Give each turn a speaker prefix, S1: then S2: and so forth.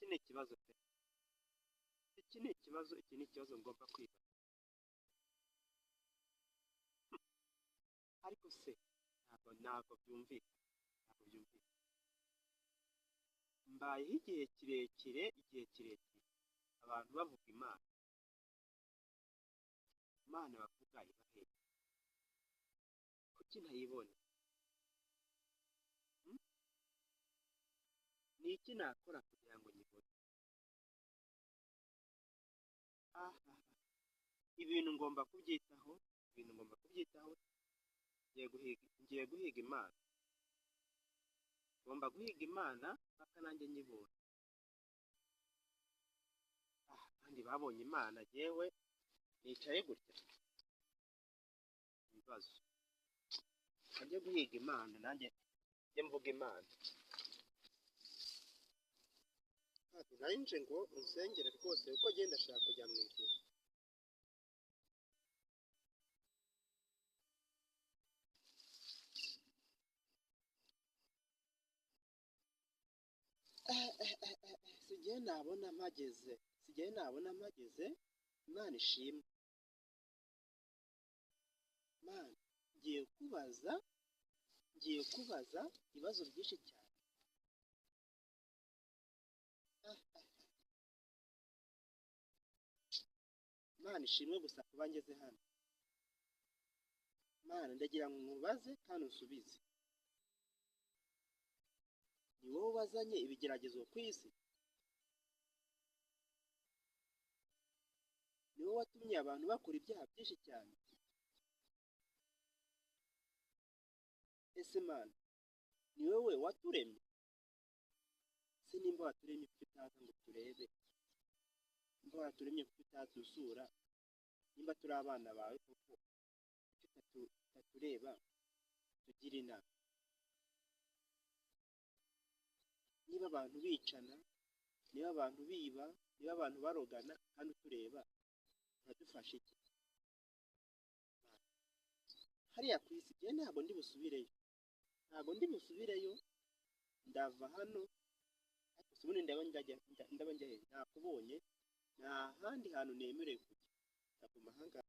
S1: ni ikibazo pe, iki ni ikibazo ngomba kwibaza. Ariko se ntabwo byumvikana, mbayeho igihe kirekire abantu bavuga Imana bavuga ibahe, kuki ntayibona? Ni iki nakora kugira ngo nyibone? Ibintu ngomba kubyitaho, ngiye guhiga Imana, ngomba guhiga Imana mpaka nanjye nyibonye. Kandi babonye Imana, yewe nicaye gutya ibibazo, njye guhiga Imana nanjye njye mvuga Imana. Nari nje ngo unsengere rwose kuko ngenda ndashaka kujya mu ijuru. Sigiye nabona mpageze, Imana ishimwe. Mana, ngiye kubaza ibibazo byinshi cyane. Mana ishimwe gusa kuba ngeze hano. Mana, ndagira ngo nkubaze kandi unsubize. Ni wowe wazanye ibigeragezo ku isi? Ni wowe watumye abantu bakora ibyaha byinshi cyane? Ese Mana, ni wowe waturemye? Se nimba waturemye kuko utaza ngo turebe? Nimba waturemye kuko utadusura? Nimba turi abana bawe koko utatureba tugira inama? Niba abantu bicana, niba abantu biba, niba abantu barogana kandi utureba, uradufasha iki? Hariya ku isi njye ntabwo ndi busubireyo, ndava hano. Ariko se ubundi ndaba njya he? Nakubonye, nta handi hantu nemerewe kujya, ndaguma aha ngaha.